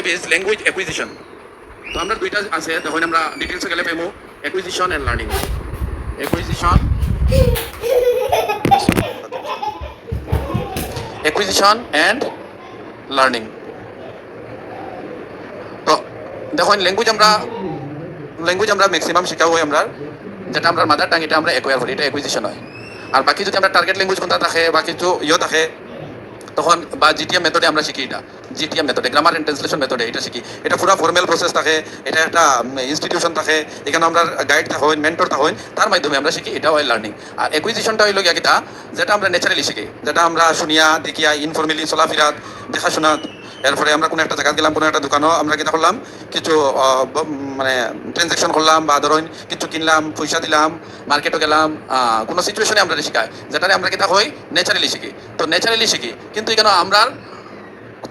is language acquisition. তো আমরা দুইটা আছে তখন আমরা ডিটেইলসে গেলে পেমু acquisition and learning. Acquisition acquisition and learning. তো দেখুন ল্যাঙ্গুয়েজ আমরা ম্যাক্সিমাম শেখা হয় আমরা যেটা আমরা মাদার টাং এটা আমরা অ্যাকোয়ার করি, এটা অ্যাকুইজিশন হয়। আর বাকি যদি আমরা টার্গেট ল্যাঙ্গুয়েজ কোনটা থাকে বা কিছু থাকে তখন বা জিটিএম মেথডে আমরা শিখি, এটা জিটিএম মেথডে গ্রামার এন্ড ট্রান্সলেশন মেথডে এটা শিখি। এটা পুরো ফর্মাল প্রসেস থাকে, এটা একটা ইনস্টিটিউশন থাকে, এখানে আমরা গাইড থাকে মেন্টর থাকে, তার মাধ্যমে আমরা শিখি, এটা হয় লার্নিং। আর অ্যাকুইজিশনটা হইল গিয়া কিতা, যেটা আমরা ন্যাচারালি শিখি, যেটা আমরা শুনিয়া দেখিয়া ইনফর্মালি চলাফেরাত দেখাশোনা। এরপরে আমরা কোনো একটা জায়গা গেলাম, কোনো একটা দোকানও আমরা কিতা করলাম, কিছু মানে ট্রানজ্যাকশন করলাম বা ধরুন কিছু কিনলাম, পয়সা দিলাম, মার্কেটও গেলাম, কোনো সিচুয়েশনে আমরা শিখাই, যেটারে আমরা কিতা হয় ন্যাচারালি শিখি। তো ন্যাচারালি শিখি, কিন্তু এখানে আমরা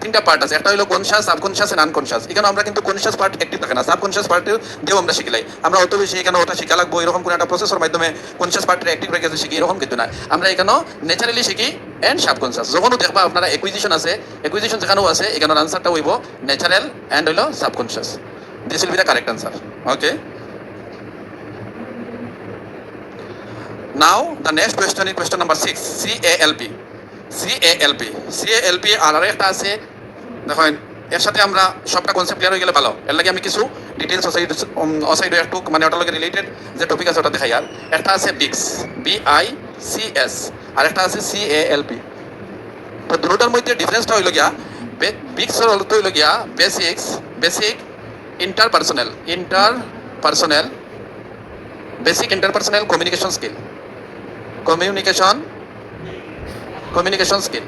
তিনটা পার্ট আছে, একটা হলো কনশাস, সাবকনশাস এন্ড আনকনশাস। এখানে আমরা কিন্তু কনশাস পার্ট অ্যাক্টিভ থাকে না, সাবকনশাস পার্টেও দিয়েও আমরা শিখলাই। আমরা অত বেশি এখানে ওটা শিখা লাগবো এরকম কোনো একটা প্রসেসের মাধ্যমে কনশাস পার্টের অ্যাক্টিভ রেখে শিখি এরকম কিন্তু না। আমরা এখানেও ন্যাচারালি শিখি এন্ড সাবকনশাস। যখনও দেখবা আপনারা অ্যাকুইজিশন আছে, অ্যাকুইজিশন যেখানেও আছে, এখানের আনসারটা হইব ন্যাচারাল এন্ড হইল subconscious. This will be the correct answer. Okay, now the next question is question number 6, CALP। CALP আর একটা আছে, দেখেন এর সাথে আমরা সবটা কনসেপ্ট ক্লিয়ার হয়ে গেলে ভালো। এর লাগে আমি কিছু ডিটেলস অসাইড একটু মানে ওটার লগে রিলেটেড যে টপিক আছে ওটা দেখাই। আর একটা আছে বিক্স, BICS, আর একটা আছে CALP। তো দুটোটার মধ্যে ডিফারেন্সটা হইল গিয়া, বিক্সের অর্থ হইল গিয়া basic interpersonal basic interpersonal communication skill.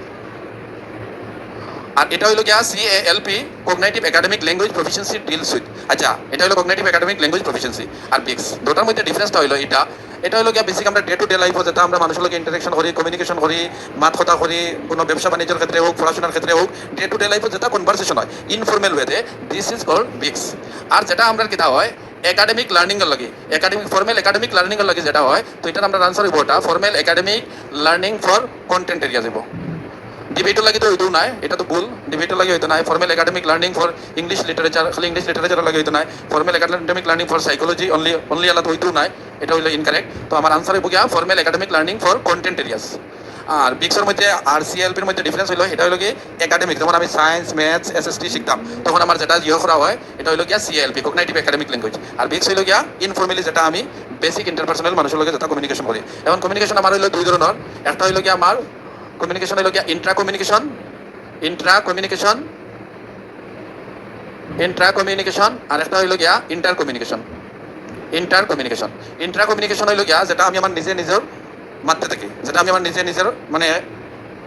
আর এটা হইল গিয়া CALP, cognitive academic language proficiency deals with. আচ্ছা, এটা হলো কগনিটিভ একাডেমিক ল্যাঙ্গুয়েজ প্রফিসিয়েন্সি। আর বিক্স দুটার মধ্যে ডিফারেন্সটা হইলো এটা হলো গিয়া বেসিক আমরা ডে টু ডে লাইফে যেটা আমরা মানুষের লগে ইন্টারাকশন করি, কমিউনিকেশন করি, মাত কথা করি, কোনো ব্যবসা বাণিজ্যের ক্ষেত্রে হোক, পড়াশোনার ক্ষেত্রে হোক, ডে টু ডে লাইফে যেটা কনভারসেশন হয় ইনফর্মাল ওয়েতে, দিস ইজ কল্ড বিক্স। আর যেটা আমরা কিতা হয় একাডেমিক লার্নিংয়ের লাগে, ফর্মাল একাডেমিক লার্নিংয়ের লাগে যেটা হয়, তো এটার আমরা আনসার হইব ওটা formal academic learning for content area যাব। ডিবেটও লাগে তো হইতেও নাই, এটা তো ভুল, ডিবেটও লাগে হইতো নাই। Formal academic learning for English literature, খালি ইংলিশ লিটারেচার লাগে হইতো নাই। Formal academic learning for psychology only আলাদা হইতেও নাই, এটা হইলো ইনকারেক্ট। তো আমার আনসার হইব গিয়া formal academic learning for content areas. আর বিক্সের মধ্যে আর CLPর মধ্যে ডিফারেন্স হইলো, এটা হইলো কি একাডেমিক, যেমন আমি সায়েন্স, ম্যাথস, SST শিখতাম, তখন আমার যেটা করা হয় এটা হইলো গিয়া CLP, কগনিটিভ একাডেমিক ল্যাঙ্গুয়েজ। আর বিক্স হইলো গিয়া ইনফর্মালি, যেটা আমি বেসিক ইন্টারপার্সোনাল মানুষের লগে যেটা কমিউনিকেশন করি। এখন কমিউনিকেশন আমার হইলো দুই ধরনের, একটা হইলো গিয়া আমার কমিউনিকেশন হইলো গিয়া ইন্ট্রা কমিউনিকেশন, আর একটা হইলো গিয়া ইন্টার কমিউনিকেশন। হইলো গিয়া যেটা আমি আমার নিজের মারতে থাকি, যেটা আমি আমার নিজের মানে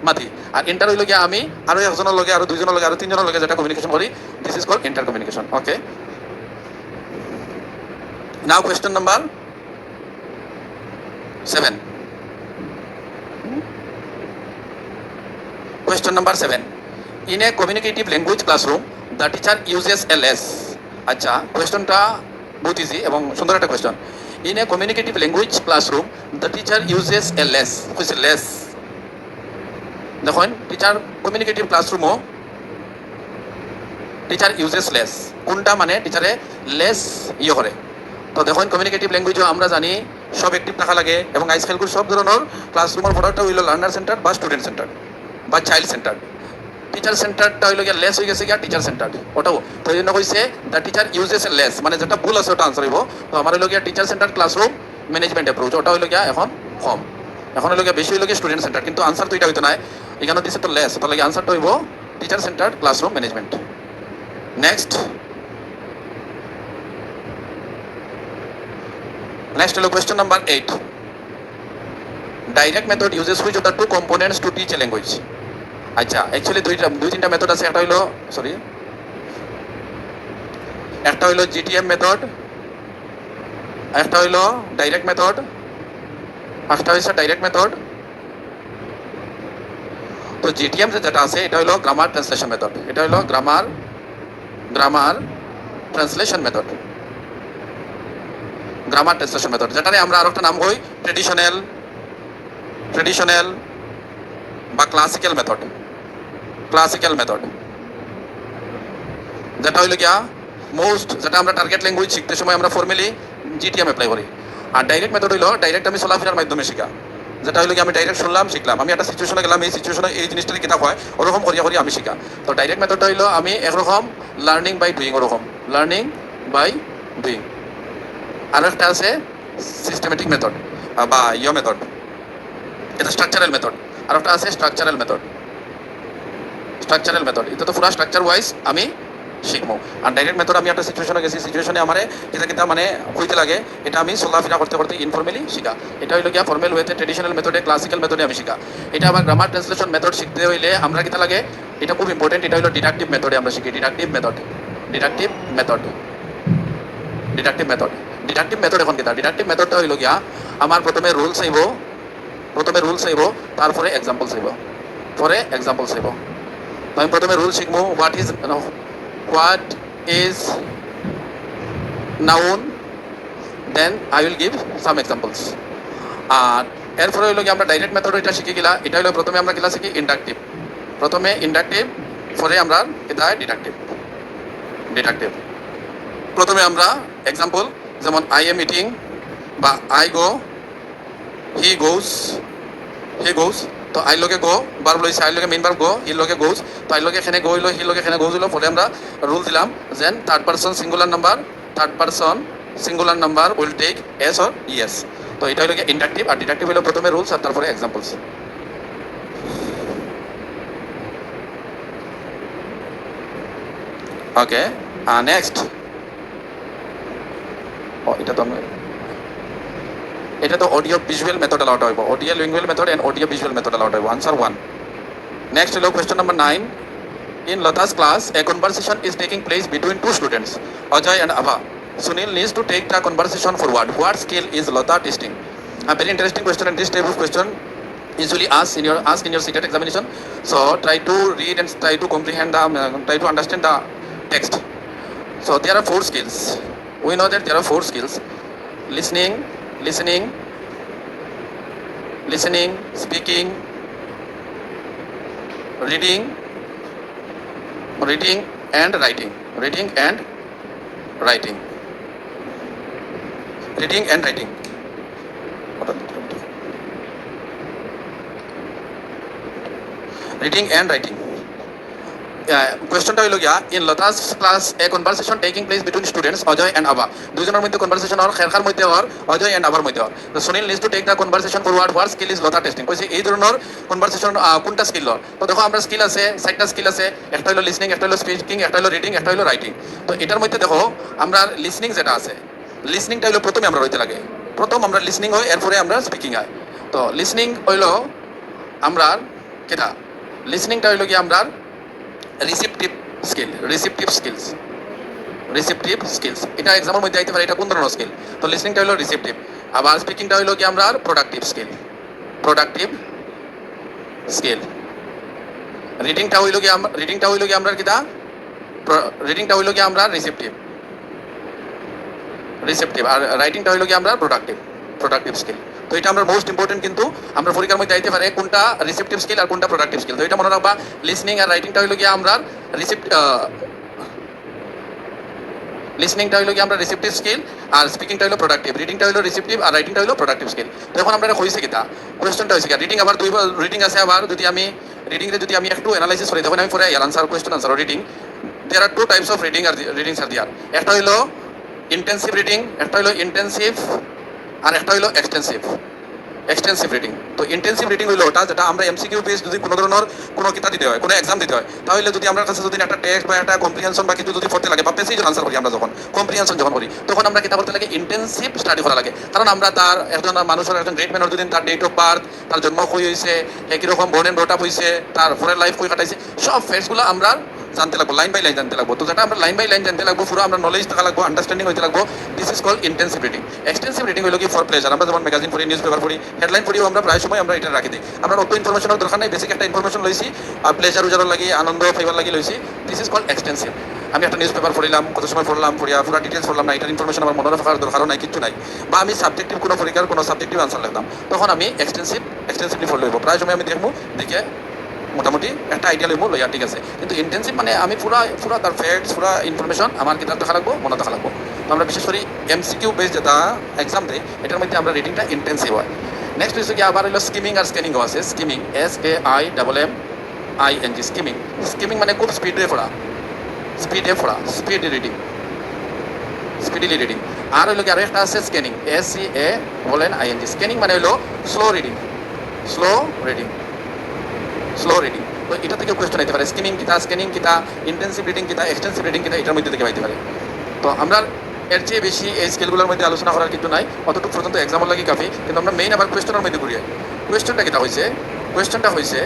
মাতি। আর ইন্টার হইলো গিয়া আমি আরো একজনের লগে, আরো দুইজনের লগে, আরো তিনজনের লগে যেটা কমিউনিকেশন করি, this is called inter communication. Okay, now question number 7। Question number 7. In a communicative language classroom, the teacher uses a less. আচ্ছা, কোয়েশ্চনটা বহুত ইজি এবং সুন্দর একটা question. In a communicative language classroom, the teacher uses a less. Which is less? দেখুন, teacher communicative ক্লাসরুমও teacher uses less. কোনটা মানে টিচারে less করে। তো দেখুন কমিউনিকেটিভ ল্যাঙ্গুয়েজও আমরা জানি সব অ্যাক্টিভ থাকা লাগে, এবং আজকালকার সব ধরনের ক্লাসরুমের প্রোডাক্টটা হইল লার্নার সেন্টার বা স্টুডেন্ট সেন্টার বা চাইল্ড সেন্টার। টিচার সেন্টারটা হইল গিয়া লেস হয়ে গেছে গিয়া টিচার সেন্টার, ওটাও তো এই জন্য হয়েছে the teacher uses A less, মানে যেটা ভুল আছে ওটা আনসার হইব। তো আমার হইল গিয়া teacher centre classroom management approach, ওটা হইল গিয়া এখন কম, এখন হইল গিয়া বেশি হইল গিয়া স্টুডেন্ট সেন্টার, কিন্তু আনসার তো এটা হইতো না, এখানে দিচ্ছে তো লেস, তাহলে আনসারটা হইব teacher centre classroom management. Next হলো question number 8. Direct method uses which of the two components to teach a language. আচ্ছা, অ্যাকচুয়ালি দুই তিনটা মেথড আছে, একটা হইলো GTM মেথড, একটা হইলো ডাইরেক্ট মেথড, একটা হইছে ডাইরেক্ট মেথড। তো GTM যেটা আছে এটা হইলো গ্রামার ট্রান্সলেশন মেথড, এটা হইলো গ্রামার ট্রান্সলেশন মেথড, যেটারে আমরা আরেকটা নাম হই ট্রেডিশনাল বা ক্লাসিক্যাল মেথড। যেটা হইল গিয়া মোস্ট, যেটা আমরা টার্গেট ল্যাঙ্গুয়েজ শিখতে সময় আমরা ফর্মালি জিটিএম অ্যাপ্লাই করি। আর ডাইরেক্ট মেথড হইলো ডাইরেক্ট আমি চলাফেরার মাধ্যমে শিখা, যেটা হইলো কি আমি ডাইরেক্ট শুনলাম শিখলাম, আমি একটা সিচুয়েশনে গেলাম, এই সিচুয়েশনে এই জিনিসটার কিতাব হয় ওরকম করিয়া করি আমি শিখা। তো ডাইরেক্ট মেথডটা হইলো আমি একরকম লার্নিং বাই ডুইং, ওরকম লার্নিং বাই ডুইং। আর একটা আছে সিস্টেমেটিক মেথড বা মেথড, এটা স্ট্রাকচারাল মেথড। আর একটা আছে স্ট্রাকচারাল মেথড, স্ট্রাকচারাল মেথড এটা তো পুরা স্ট্রাকচার ওয়াইজ আমি শিখবো। আর ডাইরেক্ট মেথড আমি একটা সিচুয়েশনে গেছি, সিচুয়েশনে আমার কিতা কিতা মানে হইতে লাগে এটা আমি চলাফেরা করতে করতে ইনফর্মালি শিখা। এটা হইলো গিয়া ফর্মাল ওয়েতে ট্রেডিশনাল মেথডে ক্লাসিক্যাল মেথডে আমি শিখা। এটা আবার গ্রামার ট্রান্সলেশন মেথড শিখতে হইলে আমরা কিতা লাগে, এটা খুব ইম্পর্টেন্ট, এটা হইলো ডিডাকটিভ মেথডে আমরা শিখি। Deductive method, deductive method, deductive method. Deductive method এখন কিতা, ডিডাকটিভ মেথডটা হইলো গিয়া আমার প্রথমে রুলস আইব, প্রথমে রুলস আইব, তারপরে এক্সাম্পলস আইব, পরে এক্সাম্পলস আইব। আমি প্রথমে রুল শিখবো, what is noun, then I will give some examples. আর এরপরে হইলো কি আমরা ডাইরেক্ট মেথড এটা শিখে গেলা, এটা হইলো প্রথমে আমরা কিলা শিখি ইন্ডাকটিভ, প্রথমে ইন্ডাকটিভ, পরে আমরা এটা ডিডাকটিভ, ডিডাকটিভ। প্রথমে আমরা এক্সাম্পল, যেমন আই এম ইটিং বা আই গো, হি গোস, হি গোস। তো আই লগে গো বার্ব লইছে, আই লগে মেইন বার্ব গো, হি লগে গোস। তো আই লগে এখানে গো হইলো, হি লগে এখানে গোস হইলো। পরে আমরা রুল দিলাম যেন third person singular number, third person singular number will take s or es. তো এটা হইলো ইন্ডাকটিভ। আর ডিডাকটিভ হইলো প্রথমে রুলস আর তারপরে এক্সাম্পলস। ওকে, নেক্সট। এটা তো আমরা, এটা তো অডিও ভিজুয়াল মেথড অ্যালাউড হইব, audio lingual method and audio visual method allowed হইব। আনসার 1। নেক্সট হলো question number 9। In Lata's class, a conversation is taking place between two students, Ajay and Abha. Sunil needs to take the conversation forward. What skill is Lata testing? A very interesting question, and this type of question usually asked in your secret examination. So try to read and try to comprehend the, try to understand the text. So there are 4 skills. We know that there are 4 skills: listening, listening, listening, speaking, reading, reading and writing, reading and writing, reading and writing. Reading and writing. কোয়েশ্চনটা হইল গিয়া, in Lata's class a conversation taking place between students Ajay and Abha. দুজনের মধ্যে conversation হওয়ার, খেরখার মধ্যে হওয়ার, Ajay and আবার মধ্যে হওয়ার। তো Sunil needs to take the conversation forward. What skill is Lata testing? কইছে এই ধরনের কনভারসেশন কোনটা স্কিল? তো দেখো আমরা স্কিল আছে, 4টা স্কিল আছে। একটা হলো লিসনিং, একটা হলো স্পিকিং, একটা হলো রিডিং, একটা হলো রাইটিং। তো এটার মধ্যে দেখো আমরা লিসনিং যেটা আছে, লিসনিংটা হলো প্রথমে আমরা হইতে লাগে, প্রথম আমরা লিসনিং হয়, এরপরে আমরা স্পিকিং হয়। তো লিসনিং হইলো আমরা কেটা, লিসনিংটা হইলো কি আমরা receptive skill, receptive skills, receptive skills. এটা এক্সামের মধ্যে আইতে পারে, এটা কোন ধরনের স্কিল? তো লিসনিংটা হলো রিসিপটিভ। আবার স্পিকিংটা হইলো কি আমরা প্রোডাক্টিভ স্কিল, প্রোডাক্টিভ স্কিল। রিডিংটা হইলো কি আমরা, রিডিংটা হইলো কি আমরা কিটা, রিডিংটা হইলো কি আমরা রিসিপটিভ, রিসেপটিভ। আর রাইটিংটা হইলো কি আমরা প্রোডাক্টিভ, প্রোডাক্টিভ স্কিল। তো এটা আমরা মোস্ট ইম্পর্টেন্ট, কিন্তু আমরা পরীক্ষার মধ্যে আইতে পারে কোনটা রিসেপটিভ স্কিল আর কোনটা প্রোডাক্টিভ স্কিল। তো এটা মনে রাখবা, লিসনিং আর রাইটিংটা হইলো কি আমরা লিসনিংটা হইলো কি আমরা রিসেপটিভ স্কিল, আর স্পিকিংটা হইলো প্রোডাক্টিভ, রিডিংটা হইলো রিসেপটিভ, আর রাইটিংটা হইলো প্রোডাক্টিভ স্কিল। তো এখন আমরা এটা হইছে কিটা, কোয়েশ্চনটা হইছে কি রিডিং, আবার দুইবার রিডিং আছে। আবার যদি আমি রিডিংরে যদি আমি একটু অ্যানালাইসিস করি, তখন আমি পরে answer, question answer reading. There are 2 types of reading, আর রিডিংস আর দেয়ার। একটা হইলো ইন্টেন্সিভ রিডিং, একটা হইলো ইন্টেন্সিভ, আর একটা হইলো এক্সটেন্সিভ, এক্সটেন্সিভ রিডিং। তো ইন্টেন্সিভ রিডিং হইলো ওটা যেটা আমরা এমসিকিউ বেস যদি কোনো ধরনের কোনো কিতাব দিতে হয়, কোনো এক্সাম দিতে হয়, তাহলে যদি আমার কাছে যদি একটা টেক্সট বা একটা কম্প্রিহেনশন বা কিছু যদি পড়তে লাগে বা পেসেজ আনসার করি, আমরা যখন কম্প্রিহেনশন যখন করি, তখন আমরা কিতাব পড়তে লাগে ইন্টেন্সিভ স্টাডি করা লাগে। কারণ আমরা তার একজন মানুষের, একজন গ্রেট ম্যানের যদি তার ডেট অফ বার্থ, তার জন্ম কই হয়েছে, একই রকম বোর্ন এন্ড ব্রট আপ হয়েছে, তার ফোরের লাইফ কই কাটাইছে, সব ফ্যাক্টসগুলো আমরা জানতে লাগবো, লাইন বাই লাইন জানতে লাগবো। তো যেটা আমরা লাইন বাই লাইন জানতে লাগবো, পুরো আমরা নলেজ থাকা লাগবো, আন্ডারস্ট্যান্ডিং হইতে লাগবো। This is called intensive reading. Extensive reading হইলো কি ফর প্লেজার। আমরা যেমন ম্যাগাজিন পড়ি, নিউজ পেপার পড়ি, হেডলাইন পড়িও আমরা প্রায় সময় আমরা এটা রাখি দিই। আমরা অত ইনফরমেশনের দরকার নাই, বেসিক একটা ইনফরমেশন লইছি, আর প্লেজার উজারও লাগি, আনন্দ ফাইবার লাগি লইছি। This is called extensive. আমি একটা নিউজ পেপার পড়িলাম, কত সময় পড়লাম, পড়িয়া পুরো ডিটেলস পড়লাম না, এটার ইনফরমেশন আমার মনে রাখার দরকারও নাই, কিছু নাই। বা আমি সাবজেক্টিভ কোনো পরীক্ষার কোনো সাবজেক্টিভ আনসার লিখলাম, তখন আমি এক্সটেন্সিভলি পড়ে লইব। প্রায় সময় আমি দেখবো, দেখে মোটামুটি একটা আইডিয়া লইব লইয়া ঠিক আছে, কিন্তু ইন্টেন্সিভ মানে আমি পুরা তার ফ্যাক্টস পুরা ইনফরমেশন আমার কিতাব দেখা লাগবো মনে দেখা লাগবো। তো আমরা বিশেষ করে এমসিকিউ বেস যেটা এক্সাম দেয় এটার মধ্যে আমরা রিডিংটা ইন্টেন্সিভ হয়। নেক্সট হচ্ছে কি আবার হলো স্কিমিং আর স্ক্যানিংও আছে। Skimming SKIMMING skimming. স্কিমিং মানে খুব স্পিডে পড়া, স্পিড রিডিং, স্পিডিলি রিডিং। আর হইলো কি আরো একটা আছে স্ক্যানিং SCAING। স্ক্যানিং মানে হলো স্লো রিডিং, স্লো রিডিং। তো এটা থেকে কোয়েশ্চেন আইতে পারে স্কিমিং কিতা, স্ক্যানিং কিতা, ইন্টেন্সিভ রিডিং কিতা, এক্সটেন্সিভ রিডিং কিতা, এটার মধ্যে থেকে পাইতে পারে। তো আমরা এর চেয়ে বেশি এই স্কেলগুলোর মধ্যে আলোচনা করার কিন্তু নাই, অতটুকু পর্যন্ত এক্সামের লাগি কাফি। কিন্তু আমরা মেইন আবার কোয়েশ্চেনের মধ্যে ঘুরিয়ে কোয়েশ্চেনটা কিতা হয়েছে, কোয়েশ্চেনটা হয়েছে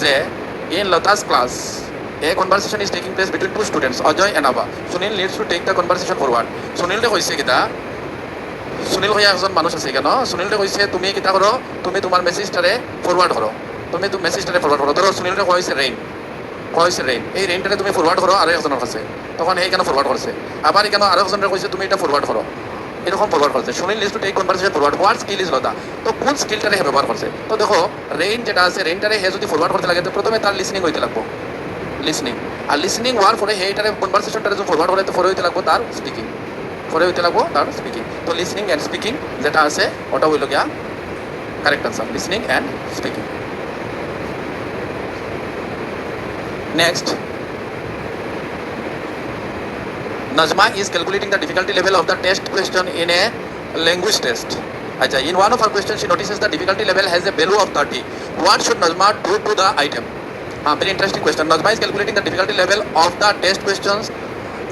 যে in Lata's class a conversation is taking place between two students Ajoy and Aba. Sunil needs to take the conversation forward. Sunil কইছে কিতা, সুনীল ভাইয়া একজন মানুষ আছে কেন, সুনীলটা কইছে তুমি কিতা করো, তুমি তোমার মেসেজটারে ফরওয়ার্ড করো, তুমি তো মেসেজটারে ফরওয়ার্ড করো। ধরো সুনীলটা কইছে রেইন, এই রেইনটারে তুমি ফরওয়ার্ড করো আরো একজনের কাছে, তখন এই কেন ফরওয়ার্ড করছে, আবার কেন আরো একজনের কইছে তুমি এটা ফরওয়ার্ড করো, এরকম ফরওয়ার্ড করছে। Sunil needs to take conversation forward, what skill is Lata, তো কোন স্কিলটারে হে ব্যবহার করছে। তো দেখো রেইন যেটা আছে রেইনটারে হে যদি ফরওয়ার্ড করতে লাগে তো প্রথমে তার লিসনিং হইতে লাগবো, লিসনিং। আর লিসনিং হওয়ার পরে হে এটারে কনভারসেশনটারে যদি ফরওয়ার্ড করে তো পরে হইতে লাগবো তার স্পিকিং, তো লিসনিং অ্যান্ড স্পিকিং যেটা আছে ওটা হইল গিয়া correct answer, listening and speaking. Next, Najma is calculating the difficulty level of the test question in a language test. Acha, in one of her questions she notices the difficulty level has a value of 30. What should Najma do to the item? Very interesting question. Najma is calculating the difficulty level of the test questions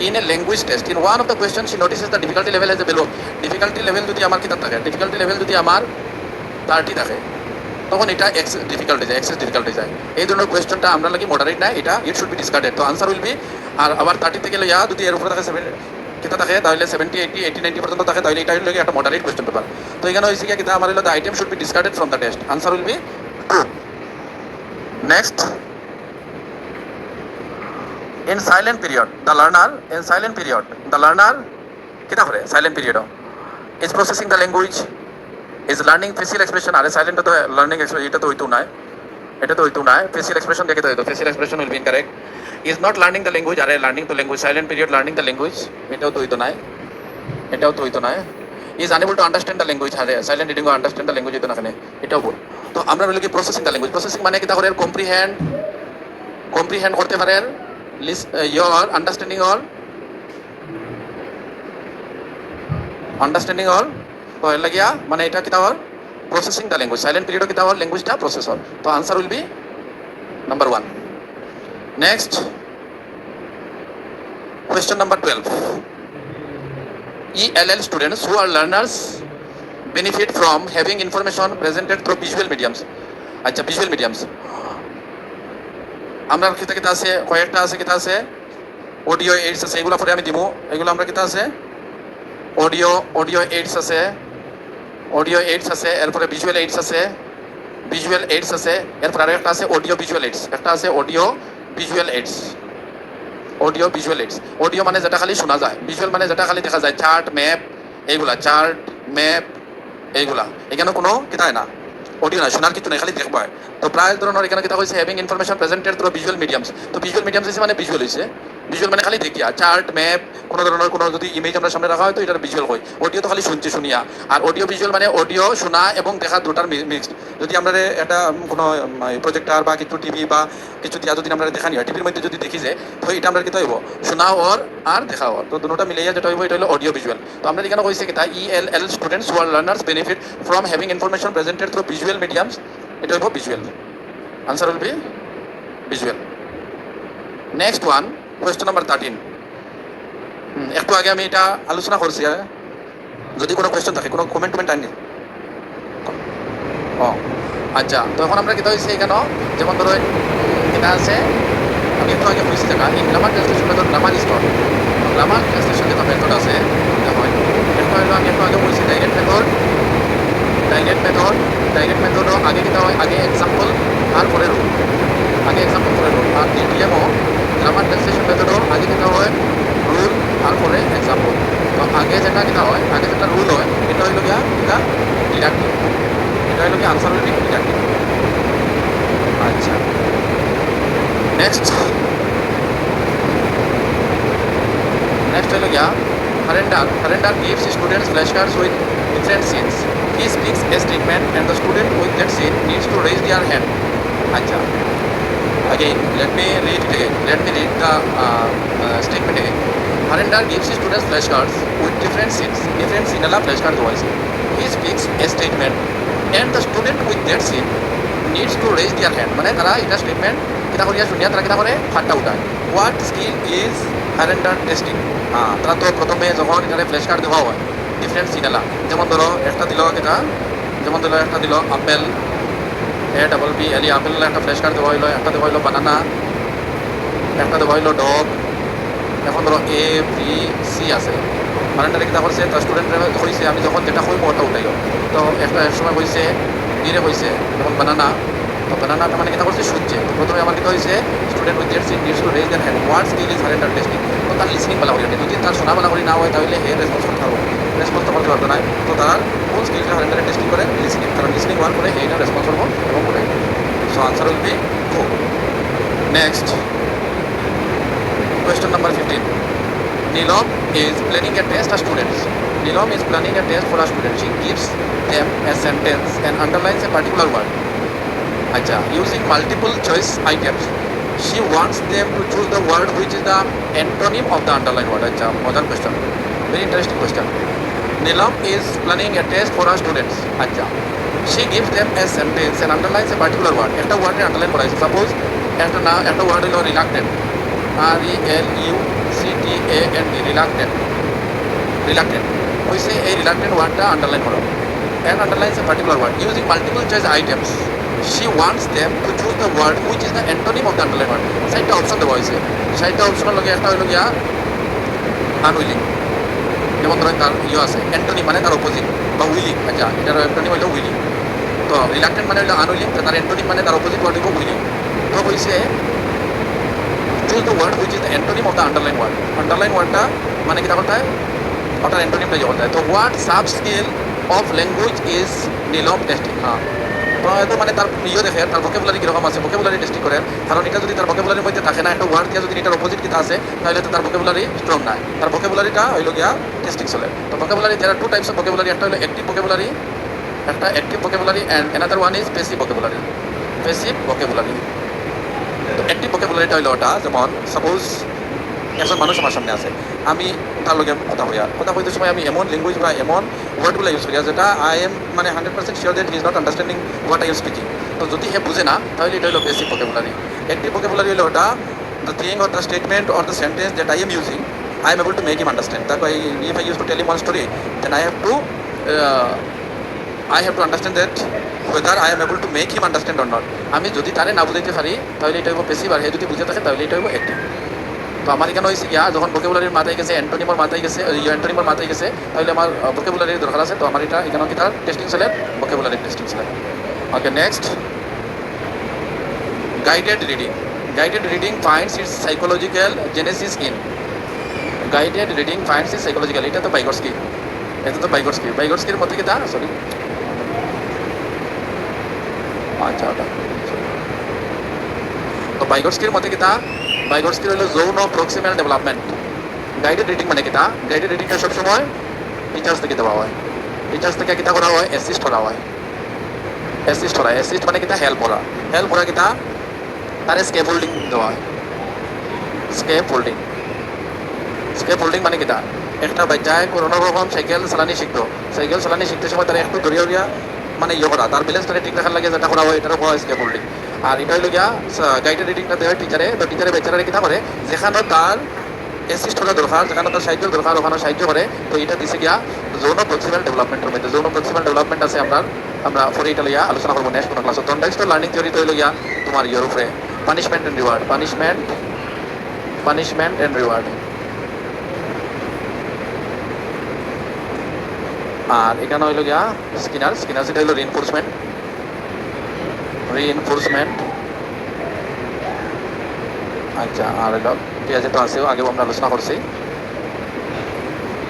in a language test. In one of the questions she notices the difficulty level has a value. Difficulty level যদি আমার কিতাব থাকে, difficulty level যদি আমার 30 থাকে তখন এটা access difficulty যায়। এই ধরনের কোয়েশ্চনটা আমরা লাগি মডারেট না, এটা ইট শুড বি ডিসকার্ডেড। তো আনসার উইল বি, আর আবার 30 থেকে লইয়া যদি এর উপরে থাকে 7 কিতা থাকে তাহলে 70 80 90 পর্যন্ত থাকে তাহলে এটা হইল একটা মডারেট কোয়েশ্চন পেপার। তো এখানে হইছে কি কিতা আমার হলো the item should be discarded from the test, answer will be true. Next, in silent period the learner কিতা করে silent period is processing the language, is learning facial expression। আরে সাইলেন্ট তো লার্নিং এটা তো হইতো না, facial expression দেখে তো হইতো, facial expression will be incorrect। is not learning the language, আরে লার্নিং তো language, silent period learning the language এটাও তো হইতো না। is unable to understand the language, আরে সাইলেন্ট রিডিং ও আন্ডারস্ট্যান্ড দ্য ল্যাঙ্গুয়েজ হইতো না, এখানে এটাও ভুল। তো আমরা হলো কি প্রসেসিং দ্য ল্যাঙ্গুয়েজ, প্রসেসিং মানে কিতা করে কম্প্রিহেন্ড করতে পারে, your আন্ডারস্ট্যান্ডিং অল তো এর লাগিয়া মানে এটা কিতা হল processing the language, silent period কিতা হল ল্যাঙ্গুয়েজটা প্রসেস হল। তো answer will B number 1। Next, question number 12, ELL students who are learners benefit from having information presented through visual mediums। আচ্ছা, ভিজুয়াল মিডিয়ামস আমরা কিতা আছে, কয়েকটা আছে কিতা আছে, অডিও এইডস আছে, এগুলো পরে আমি দিব, এগুলো আমরা কিতা আছে অডিও এইডস আছে, এরপরে ভিজুয়াল এইডস আছে, এরপর আরো একটা আছে অডিও ভিজুয়াল এইডস। অডিও মানে যেটা খালি শোনা যায়, ভিজুয়াল মানে যেটা খালি দেখা যায়, চার্ট ম্যাপ এইগুলা এখানে কোনো কিতায় না, অডিও না, শোনার কিছু নেই, খালি দেখবা। তো প্রায় ধরনের এখানে কিতা হয়েছে having information presented through visual mediums. তো ভিজুয়াল মিডিয়ামস মানে ভিজুয়াল মানে খালি দেখিয়া, চার্ট ম্যাপ কোনো ধরনের কোনো যদি ইমেজ আমরা সামনে রাখা হয় তো এটা ভিজুয়াল হয়। অডিও তো খালি শুনিয়া, আর অডিও ভিজুয়াল মানে অডিও শোনা এবং দেখা দুটার মিক্সড। যদি আমরা এটা কোনো প্রজেক্টার বা কিছু টিভি বা কিছু দিয়া যদি আমরা দেখানি হয়, টিভির মধ্যে যদি দেখি যে তো এটা আমরা কিতা হইব শোনা আর দেখা হওয়ার, তো দুটোটা মিলাইয়া যেটা হইব এটা হলো অডিও ভিজুয়াল। তো আমরা এখানে কইছে কিতা ELL students who are learners benefit from having information presented through visual mediums, এটা হইব visual, answer will be visual. Next one, question number 13। একটু আগে আমি এটা আলোচনা করছি, যদি কোনো কোয়েশ্চন থাকে কোনো কমেন্ট আনি। আচ্ছা, তো এখন আমরা কিতা হয়েছে এখানে যেমন ধরো এটা আছে, আমি একটু আগে বলছি দেখা এই grammar translation method, grammar translation যেটা মেথড আছে এটা হলো আমি একটু আগে বলছি ডাইরেক্ট মেথডও আগে কিতা হয়, আগে এক্সাম্পল আর পরে রুল, আর ডিটিএমও গ্রামার ট্রান্সলেশন মেথডও আগে কিতা হয় রুল আর পরে এক্সাম্পল। তো আগে যেটা কিতা হয়, আগে যেটা রুল হয় এটা হইল গিয়া এটা ডিডাক্টিভ, এটা হইল গিয়া আনসার হইল ডিডাক্টিভ। আচ্ছা, নেক্সট হলো গিয়া surrender gives students flashcards with different scenes. He speaks a statement and the student with that scene needs to raise their hand. আচ্ছা, again let me read it again. Let me read the statement again. Harendar gives students flashcards with different scenes. Different scene ala flashcard দেওয়া হয়েছে. He speaks a statement and the student with that scene needs to raise their hand. মানে তারা এটা statement কিতা করিয়া শুনিয়া তারা কিতা করে হাতটা উঠায়. What skill is Harendar testing? তারা তো প্রথমে যখন এখানে ফ্ল্যাশ কার্ড দেওয়া হয় ডিফারেন্ট সিনেলা, যেমন ধরো একটা দিল কিতা, যেমন ধরো একটা দিল আপেল, APPLE আপেল একটা ফ্ল্যাশ কার্ড দেওয়া হইলো, একটা দেওয়া হইলো বানানা, একটা দেওয়া হইলো ডগ। এখন ধরো ABC আছে, Harendar কিতা করছে তার স্টুডেন্টরা কইছে আমি যখন যেটা কইব ওটা উঠাইল। তো একটা এক সময় কইছে বিরে কইছে যখন বানানা, তো বানানাটা মানে কিতা করছে শুনছে। প্রথমে আমার কিতা হয়েছে student with that seen needs to raise their hand. What skill is Harendar testing? তো তার লিসনিং বলা করি, যদি তার শোনা বলা করি না হয় তাহলে হে রেসপন্স করতে পারবো, রেসপন্স তো করতে পারবে না। তো তার কোন স্কিলটা Harendar টেস্টিং করে? লিসনিং। কারণ লিসনিং হওয়ার পরে এইটা রেসপন্স করবো এবং ওটাই। So answer will B 4. Next question number 15. Neelam is planning a test for students. Neelam is planning a test for a student. She gives them a sentence and underlines a particular word. Acha, using multiple choice items. She wants them to choose the word which is the antonym of the underlined word. Acha, modern question. Very interesting question. Neelam is planning a test for her students. Acha, she gives them a sentence and underlines a particular word. একটা ওয়ার্ডে underline করা হয়েছে। Suppose একটা word হলো reluctant, RELUCTANT, reluctant হয়েছে। এই reluctant ওয়ার্ডটা underline করো and underlines a particular word. Using multiple choice items, she wants them to choose the word which is the antonym of the underlined word. সাইডটা option দেওয়া হয়েছে, সাইডটা অপশনের লগে একটা হইল গিয়া আনউইলিং, যেমন ধরেন তার আছে অ্যান্টনি মানে তার অপোজিট বা উইলিং। আচ্ছা, এটার অ্যান্টনিম হইল উইলিং। তো রিলাক্টেন্ট মানে হইল আনউইলিং, তার অ্যান্টনিম মানে তার অপোজিট ওয়ার্ড হইব উইলিং। তো হয়েছে choose the word which is the antonym of the underlined word. Underline ওয়ার্ডটা মানে কিতা করতে হয়, ওটার অ্যান্টোনিমটা যে করতে হয়। তো what sub skill of language is Neelam testing? তো মানে তার ইয়ে দেখে তার ভোকেবুলারি কীরকম আছে, ভোকেবুলারি টেস্টিং করেন। কারণ এটা যদি তার ভোকেবুলারির মধ্যে থাকে না, একটা ওয়ার্ড দিয়ে যদি এটার অপোজিট কিতা আছে তাহলে তো তার ভোকেবুলারি স্ট্রং নাই, তার ভোকেবুলারিটা হইল গিয়া টেস্টিং চলে। তো vocabulary there are 2 types of vocabulary. একটা হলো অ্যাক্টিভ ভোকেবুলারি, একটা active vocabulary and another one is passive vocabulary. Passive vocabulary, তো অ্যাক্টিভ ভোকেবুলারিটা হইলো ওটা, যেমন সাপোজ একজন মানুষ আমার সামনে আছে, আমি তার লগে কথা হইতে সময় আমি এমন ল্যাঙ্গুয়েজ বা এমন ওয়ার্ডগুলো ইউজ করি যেটা আই এম মানে 100% sure that he is not understanding what I am speaking. তো যদি হে বুঝে না তাহলে এটা হলো বেসিক ভোকেবুলারি। অ্যাক্টিভ ভোকেবুলারি হলো ওটা the thing or the statement or the sentence that I am using I am able to make him understand. That why if I used to tell him one story, then I have to understand that whether I am able to make him understand or not. আমি যদি তারে না বুঝাইতে পারি তাহলে এটা হইব passive, আর হে যদি বুঝে থাকে তাহলে এটা হইব অ্যাক্টিভ। তো আমার এখানে হয়েছে গিয়া যখন ভোকেবুলারির মাথায় গেছে, অ্যান্টোনিমর মাথায় গেছে, অ্যান্টোনিমর মাথায় গেছে, তাহলে আমার ভোকেবুলারির দরকার আছে। তো আমার এটা এখানে কি তার টেস্টিং চলে, ভোকেবুলারি টেস্টিং চলে। Okay, next guided reading. Guided reading finds its psychological genesis in. Guided reading finds its psychological. এটা তো বাইগর্সকি, এটা তো বাইগর্সকি। বাইগর্সকির মধ্যে কি তা সরি আচ্ছা ওটা তো বাইগর্সকির মধ্যে কি তা, বাইগর্সকির হলো zone of proximal development. Guided reading মানে কি তা, গাইডেড রিডিংটা সবসময় টিচার্স থেকে দেওয়া হয়, টিচার্স থেকে কিতা করা হয়, অ্যাসিস্ট করা হয়। অ্যাসিস্ট করা, অ্যাসিস্ট মানে কিতা হেল্প করা, হেল্প করা কিতা তারে স্কেপ হোল্ডিং দেওয়া হয়। স্কেপ হোল্ডিং, স্কেপ হোল্ডিং মানে কিতা, একটা বাচ্চায় কোনো রকম সাইকেল চালানি শিখতো, সাইকেল চালানি শিখতে সময় তারা একটু ধরিয়া ধরিয়া মানে ইয়ে করা, তার ব্যালেন্সটা ঠিক রাখার লাগে যেটা করা হয় এটারও করা হয় স্কেপ হোল্ডিং। আর এটা হইল গিয়া গাইডেড রিডিংটা দেওয়া হয় টিচারে। তো টিচারে বাচ্চারা কিতা করে, যেখানে তার অ্যাসিস্ট করা দরকার, যেখানে তার সাহায্য দরকার ওখানে সাহায্য করে। তো এটা দিছে গিয়া জোন অফ প্রক্সিমাল ডেভেলপমেন্টের মধ্যে। জোন অফ প্রক্সিমাল ডেভেলপমেন্ট আছে আমরা পরে এটা লইয়া আলোচনা করবো নেক্সট কোনো ক্লাসে। তো নেক্সট লার্নিং থিওরি তো হইল গিয়া তোমার ইয়ের উপরে punishment and reward, punishment and reward. আর এখানে হইল গিয়া স্কিনার, সেটা হইল রিইনফোর্সমেন্ট। আচ্ছা, আর হইল পেঁয়াজে তো আছেও, আগেও আমরা আলোচনা করছি।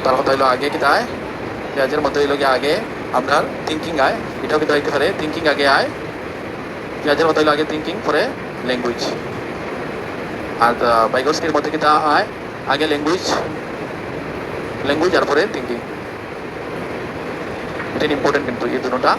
তার কথা হইলো আগে কি তাই পেঁয়াজের মধ্যে হইল গিয়ে আগে আপনার থিঙ্কিং আয়, এটাও কিন্তু হইতে পারে থিঙ্কিং আগে আয়, পেঁয়াজের মধ্যে হইলো আগে থিঙ্কিং পরে ল্যাঙ্গুয়েজ। আর বাইগোস্কির মধ্যে কিতা হয় আগে ল্যাঙ্গুয়েজ আর পরে থিঙ্কিং, এটা ইম্পর্টেন্ট কিন্তু এই দুটোটা